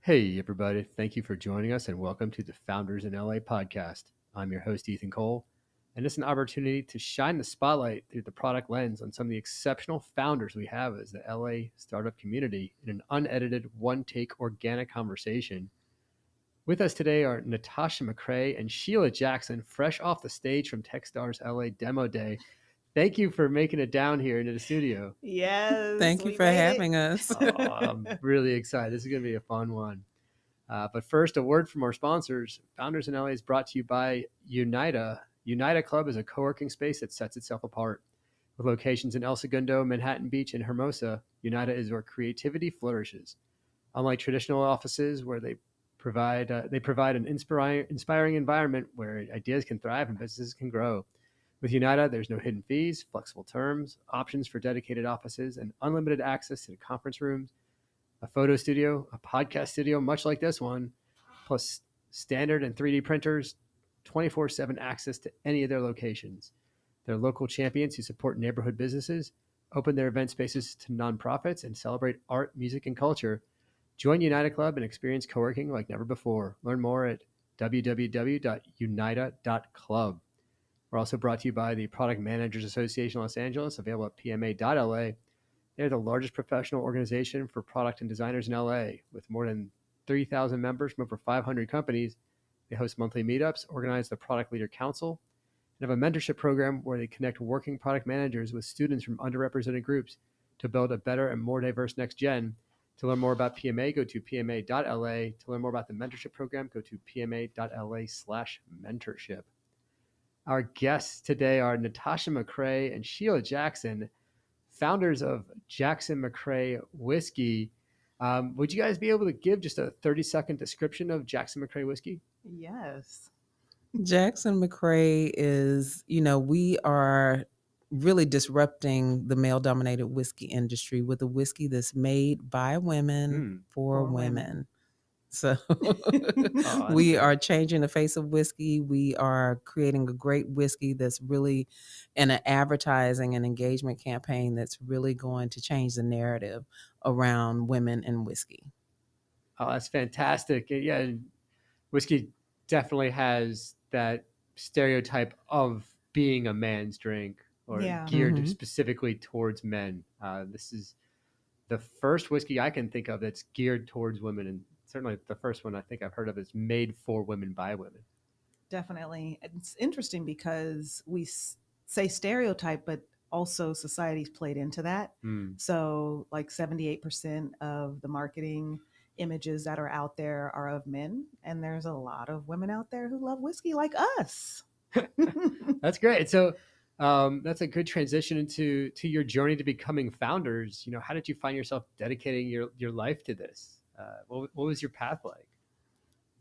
Hey, everybody. Thank you for joining us and welcome to the Founders in LA podcast. I'm your host, Ethan Cole, and it's an opportunity to shine the spotlight through the product lens on some of the exceptional founders we have as the LA startup community in an unedited, one take organic conversation. With us today are Natasha McCrea and Sheila Jackson, fresh off the stage from TechStars LA Demo Day. Thank you for making it down here into the studio. Yes, Thank you we for made having it. us. I'm really excited. This is going to be a fun one. But first, a word from our sponsors. Founders in LA is brought to you by Unita. Unita Club is a co-working space that sets itself apart. With locations in El Segundo, Manhattan Beach, and Hermosa, Unita is where creativity flourishes. Unlike traditional offices where they provide an inspiring environment where ideas can thrive and businesses can grow. With Unita, there's no hidden fees, flexible terms, options for dedicated offices, and unlimited access to the conference rooms, a photo studio, a podcast studio, much like this one, plus standard and 3D printers, 24/7 access to any of their locations. They're local champions who support neighborhood businesses, open their event spaces to nonprofits, and celebrate art, music, and culture. Join Unita Club and experience co-working like never before. Learn more at www.unita.club. We're also brought to you by the Product Managers Association Los Angeles, available at pma.la. They're the largest professional organization for product and designers in LA, with more than 3,000 members from over 500 companies. They host monthly meetups, organize the Product Leader Council, and have a mentorship program where they connect working product managers with students from underrepresented groups to build a better and more diverse next gen. To learn more about PMA, go to pma.la. To learn more about the mentorship program, go to pma.la/mentorship. Our guests today are Natasha McCrea and Sheila Jackson, founders of Jackson McCrea Whiskey. Would you guys be able to give just a 30-second description of Jackson McCrea Whiskey? Yes. Jackson McCrea is, we are really disrupting the male dominated whiskey industry with a whiskey that's made by women for women. So we are changing the face of whiskey. We are creating a great whiskey that's really in an advertising and engagement campaign that's really going to change the narrative around women and whiskey. Oh, that's fantastic. Yeah, whiskey definitely has that stereotype of being a man's drink or geared specifically towards men. This is the first whiskey I can think of that's geared towards women, and certainly the first one I think I've heard of is made for women by women. Definitely. It's interesting because we say stereotype, but also society's played into that. So like 78% of the marketing images that are out there are of men, and there's a lot of women out there who love whiskey like us. That's great. So that's a good transition into your journey to becoming founders. How did you find yourself dedicating your life to this? What was your path like?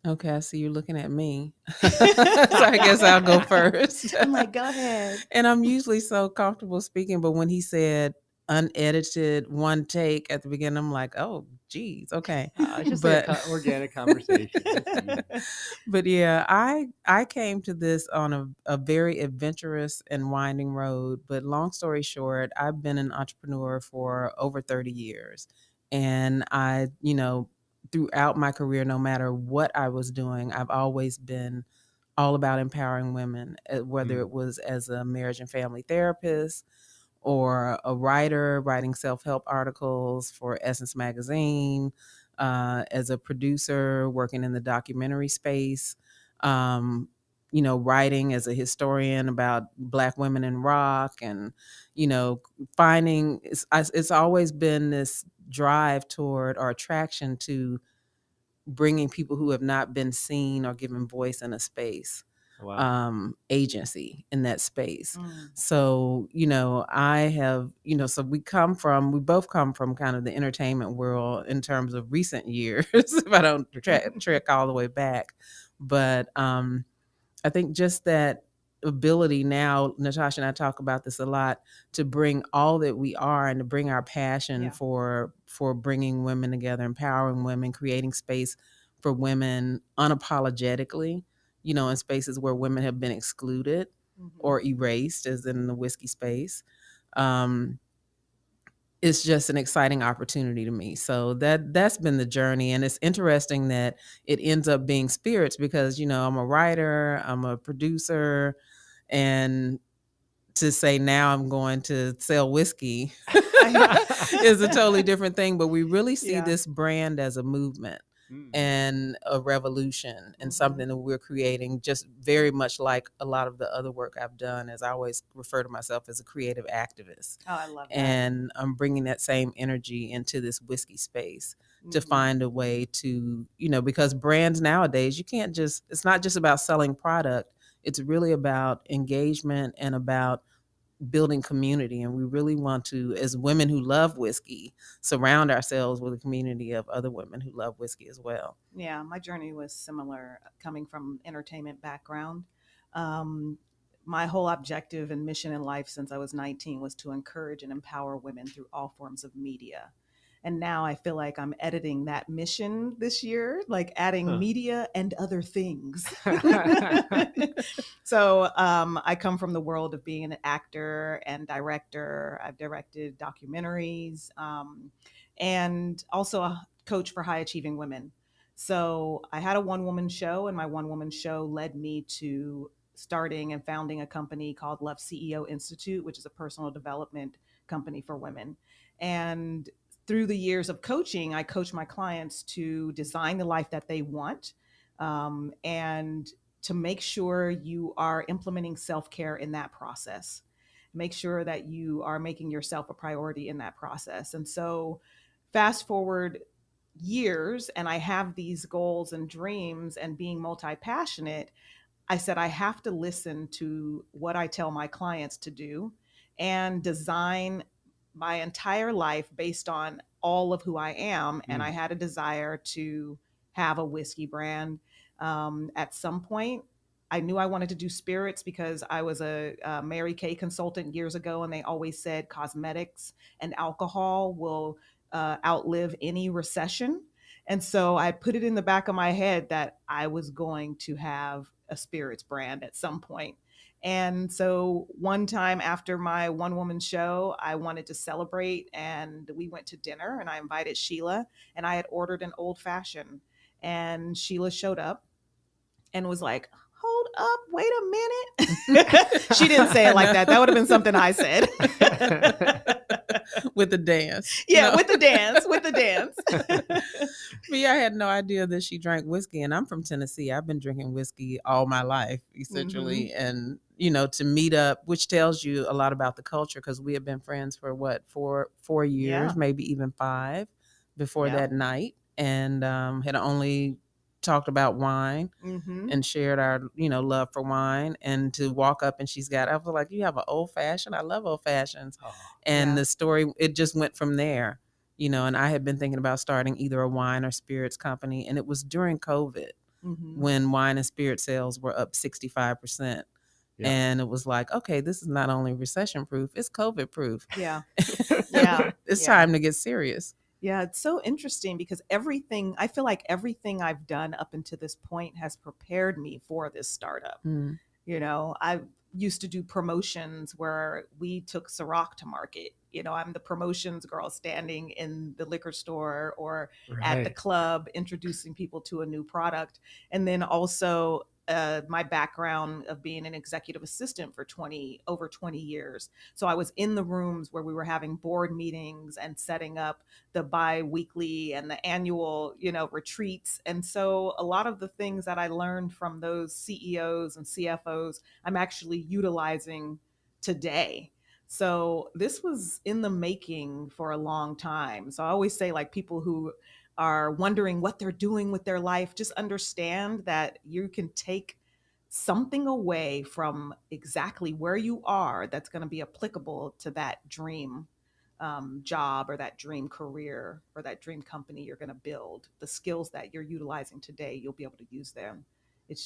Okay, I see you're looking at me. So I guess I'll go first. I'm like, go ahead. And I'm usually so comfortable speaking, but when he said unedited one take at the beginning, I'm like, oh, geez, okay. Just like an organic conversation. But yeah, I came to this on a very adventurous and winding road. But long story short, I've been an entrepreneur for over 30 years. And I, throughout my career, no matter what I was doing, I've always been all about empowering women, whether it was as a marriage and family therapist or a writer writing self-help articles for Essence Magazine, as a producer working in the documentary space, writing as a historian about Black women in rock, and, finding it's always been this drive toward or attraction to bringing people who have not been seen or given voice in a space. Wow. Agency in that space. So, I have, so we both come from kind of the entertainment world in terms of recent years, if I don't trek all the way back. But I think just that ability now, Natasha and I talk about this a lot, to bring all that we are and to bring our passion for bringing women together, empowering women, creating space for women unapologetically, in spaces where women have been excluded or erased, as in the whiskey space. it's just an exciting opportunity to me. So that's been the journey. And it's interesting that it ends up being spirits because, I'm a writer, I'm a producer, and to say now I'm going to sell whiskey is a totally different thing. But we really see this brand as a movement and a revolution and something that we're creating, just very much like a lot of the other work I've done, as I always refer to myself as a creative activist. Oh, I love that. And I'm bringing that same energy into this whiskey space to find a way to, because brands nowadays, it's not just about selling product. It's really about engagement and about building community. And we really want to, as women who love whiskey, surround ourselves with a community of other women who love whiskey as well. Yeah, my journey was similar, coming from entertainment background. My whole objective and mission in life since I was 19 was to encourage and empower women through all forms of media. And now I feel like I'm editing that mission this year, like adding media and other things. So I come from the world of being an actor and director. I've directed documentaries and also a coach for high achieving women. So I had a one-woman show, and my one-woman show led me to starting and founding a company called Love CEO Institute, which is a personal development company for women. And through the years of coaching, I coach my clients to design the life that they want, and to make sure you are implementing self-care in that process. Make sure that you are making yourself a priority in that process. And so fast forward years, and I have these goals and dreams, and being multi-passionate, I said, I have to listen to what I tell my clients to do and design my entire life based on all of who I am. And I had a desire to have a whiskey brand. At some point, I knew I wanted to do spirits because I was a Mary Kay consultant years ago, and they always said cosmetics and alcohol will outlive any recession. And so I put it in the back of my head that I was going to have a spirits brand at some point. And so one time after my one-woman show, I wanted to celebrate, and we went to dinner, and I invited Sheila, and I had ordered an old fashioned, and Sheila showed up and was like, hold up, wait a minute. She didn't say it like that. That would have been something I said. With the dance. Yeah, no. with the dance. But yeah, I had no idea that she drank whiskey, and I'm from Tennessee. I've been drinking whiskey all my life, essentially. And, to meet up, which tells you a lot about the culture, because we have been friends for four years, maybe even 5 before that night. And had only talked about wine and shared our, love for wine. And to walk up and I was like, you have an old fashioned? I love old fashions. And the story, it just went from there, and I had been thinking about starting either a wine or spirits company. And it was during COVID when wine and spirit sales were up 65%. Yeah. And it was like, okay, this is not only recession proof, it's COVID proof. Yeah. It's time to get serious. Yeah, it's so interesting because I feel like everything I've done up until this point has prepared me for this startup. I used to do promotions where we took Ciroc to market. I'm the promotions girl standing in the liquor store or at the club, introducing people to a new product. And then also my background of being an executive assistant for over 20 years. So I was in the rooms where we were having board meetings and setting up the bi-weekly and the annual, retreats. And so a lot of the things that I learned from those CEOs and CFOs, I'm actually utilizing today. So this was in the making for a long time. So I always say, like, people who are wondering what they're doing with their life, just understand that you can take something away from exactly where you are that's going to be applicable to that dream job or that dream career or that dream company you're going to build. The skills that you're utilizing today, you'll be able to use them. It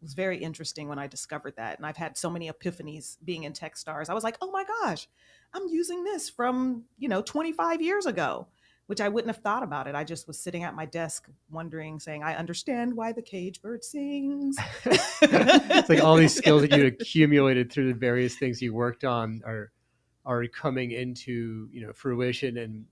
was very interesting when I discovered that. And I've had so many epiphanies being in TechStars. I was like, oh my gosh, I'm using this from, 25 years ago, which I wouldn't have thought about it. I just was sitting at my desk wondering, saying, I understand why the cage bird sings. It's like all these skills that you accumulated through the various things you worked on are are coming into fruition, and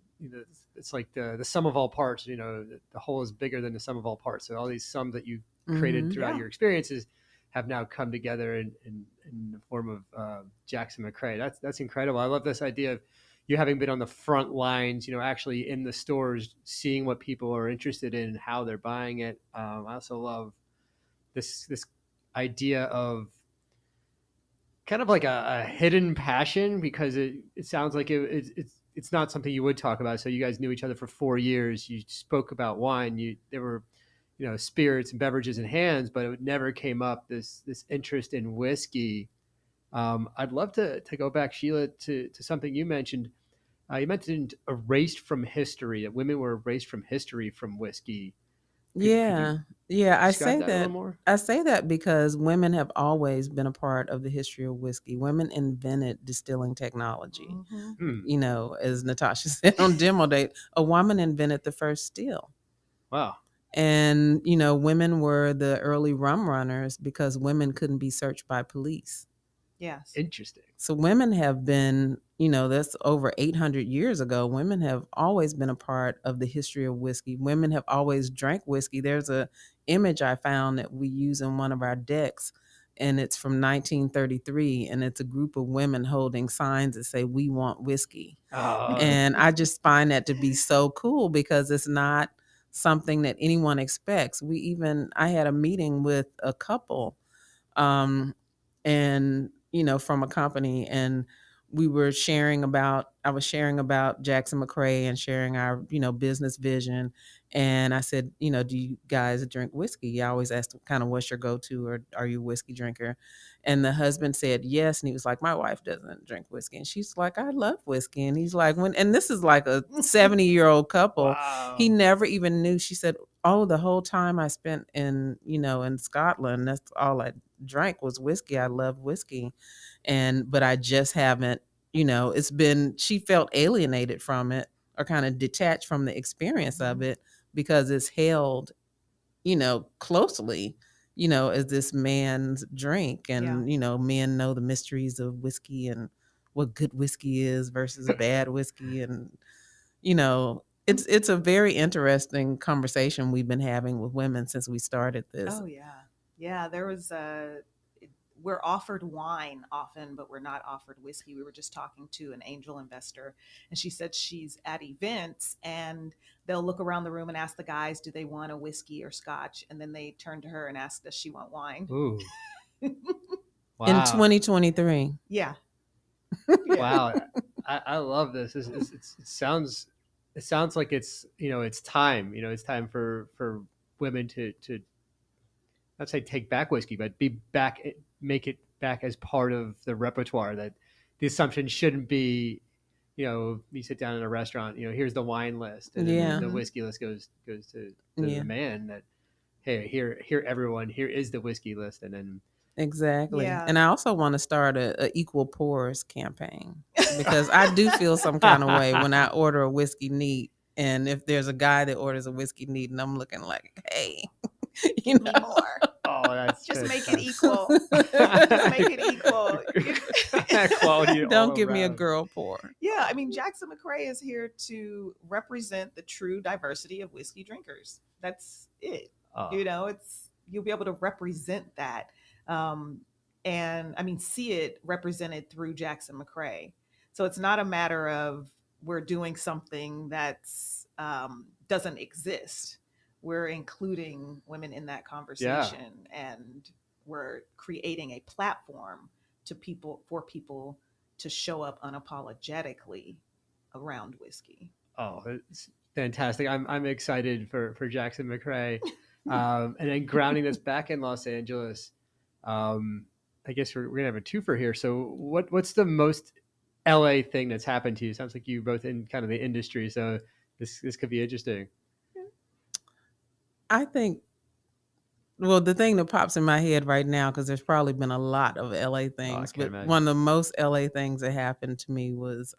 it's like the sum of all parts. The whole is bigger than the sum of all parts. So all these sums that you've created throughout your experiences have now come together in the form of Jackson McCrea. That's incredible. I love this idea of you having been on the front lines, actually in the stores, seeing what people are interested in and how they're buying it. I also love this idea of kind of like a hidden passion, because it sounds like it's not something you would talk about. So you guys knew each other for 4 years. You spoke about wine. There were spirits and beverages in hands, but it never came up this interest in whiskey. I'd love to go back, Sheila, to something you mentioned. You mentioned erased from history, that women were erased from history from whiskey. Could you Yeah. I describe say that a little that. more? I say that because women have always been a part of the history of whiskey. Women invented distilling technology. As Natasha said on demo date, a woman invented the first still. Wow. And, women were the early rum runners because women couldn't be searched by police. Yes. Interesting. So women have been, that's over 800 years ago. Women have always been a part of the history of whiskey. Women have always drank whiskey. There's a image I found that we use in one of our decks, and it's from 1933, and it's a group of women holding signs that say, "We want whiskey." And I just find that to be so cool because it's not something that anyone expects. I had a meeting with a couple, and from a company, and I was sharing about Jackson McCrea and sharing our business vision. And I said, do you guys drink whiskey? I always ask kind of what's your go-to, or are you a whiskey drinker? And the husband said yes, and he was like, my wife doesn't drink whiskey. And she's like, I love whiskey. And he's like, and this is like a 70-year-old couple. Wow. He never even knew. She said, oh, the whole time I spent in Scotland, that's all I drank was whiskey. I love whiskey. But I just haven't, she felt alienated from it, or kind of detached from the experience of it, because it's held, closely, as this man's drink. And, men know the mysteries of whiskey and what good whiskey is versus bad whiskey. And, it's a very interesting conversation we've been having with women since we started this. Oh yeah. Yeah. There was we're offered wine often, but we're not offered whiskey. We were just talking to an angel investor, and she said she's at events and they'll look around the room and ask the guys, do they want a whiskey or scotch? And then they turn to her and ask, does she want wine? Ooh. Wow. In 2023. Yeah. Wow. I love this. It sounds like it's time. It's time for women to not say take back whiskey, but make it back as part of the repertoire. That the assumption shouldn't be, you sit down in a restaurant, here's the wine list, and then the whiskey list goes to the man. That, hey, here everyone, here is the whiskey list, and then. Exactly. Yeah. And I also want to start a equal pours campaign, because I do feel some kind of way when I order a whiskey neat, and if there's a guy that orders a whiskey neat and I'm looking like, hey, need more. Oh, that's just make it equal. Just make it equal. Quality. Don't give me a girl pour. Yeah, I mean, Jackson McCrea is here to represent the true diversity of whiskey drinkers. That's it. You'll be able to represent that. And I mean, see it represented through Jackson McCrea. So it's not a matter of we're doing something that's doesn't exist. We're including women in that conversation, and we're creating a platform for people to show up unapologetically around whiskey. Oh, it's fantastic. I'm excited for Jackson McCrea. And then grounding this back in Los Angeles. I guess we're gonna have a twofer here. So what's the most LA thing that's happened to you? Sounds like you both in kind of the industry, so this could be interesting. I think, well, the thing that pops in my head right now, because there's probably been a lot of LA things, but imagine. One of the most LA things that happened to me was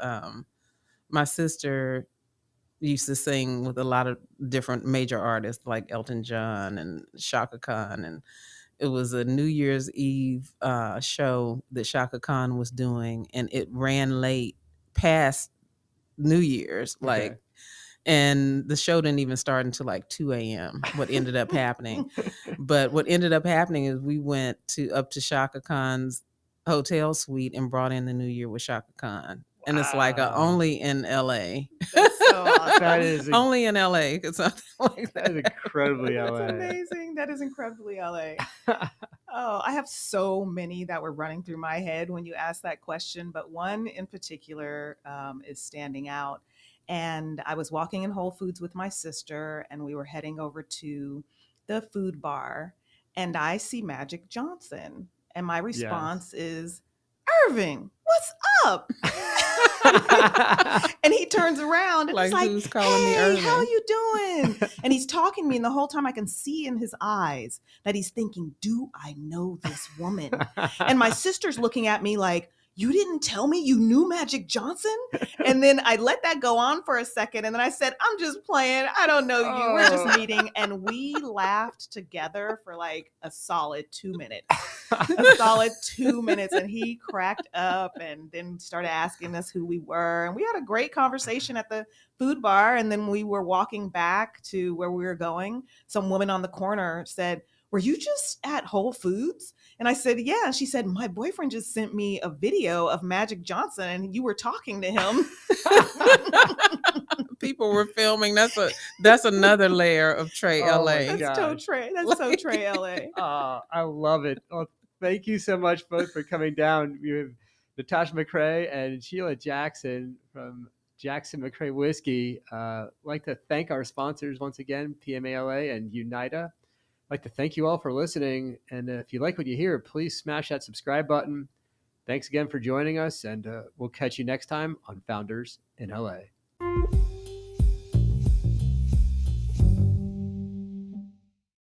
my sister used to sing with a lot of different major artists like Elton John and Shaka Khan, and it was a New Year's Eve show that Shaka Khan was doing, and it ran late, past New Year's, like. Okay. And the show didn't even start until like 2 a.m. What ended up happening. But what ended up happening is we went up to Shaka Khan's hotel suite and brought in the New Year with Shaka Khan. And it's like only in LA. That's so awesome. That is only in LA. Something like that is incredibly LA. That's amazing. That is incredibly LA. Oh, I have so many that were running through my head when you asked that question, but one in particular is standing out. And I was walking in Whole Foods with my sister, and we were heading over to the food bar, and I see Magic Johnson. And my response is, Irving, what's up? And he turns around and like, he's like, who's calling me hey, Irving? how you doing? And he's talking to me, and the whole time I can see in his eyes that he's thinking, do I know this woman? And my sister's looking at me like, you didn't tell me you knew Magic Johnson? And then I let that go on for a second. And then I said, I'm just playing. I don't know you. We're just meeting. And we laughed together for like a solid 2 minutes. A solid 2 minutes. And he cracked up and then started asking us who we were. And we had a great conversation at the food bar. And then we were walking back to where we were going. Some woman on the corner said, were you just at Whole Foods? And I said, yeah. And she said, my boyfriend just sent me a video of Magic Johnson and you were talking to him. People were filming. That's another layer of Trey LA. That's so Trey. That's so Trey LA. I love it. Well, thank you so much both for coming down. We have Natasha McCrea and Sheila Jackson from Jackson McCrea Whiskey. I'd like to thank our sponsors once again, PMALA and Unita. I'd like to thank you all for listening. And if you like what you hear, please smash that subscribe button. Thanks again for joining us, and we'll catch you next time on Founders in LA.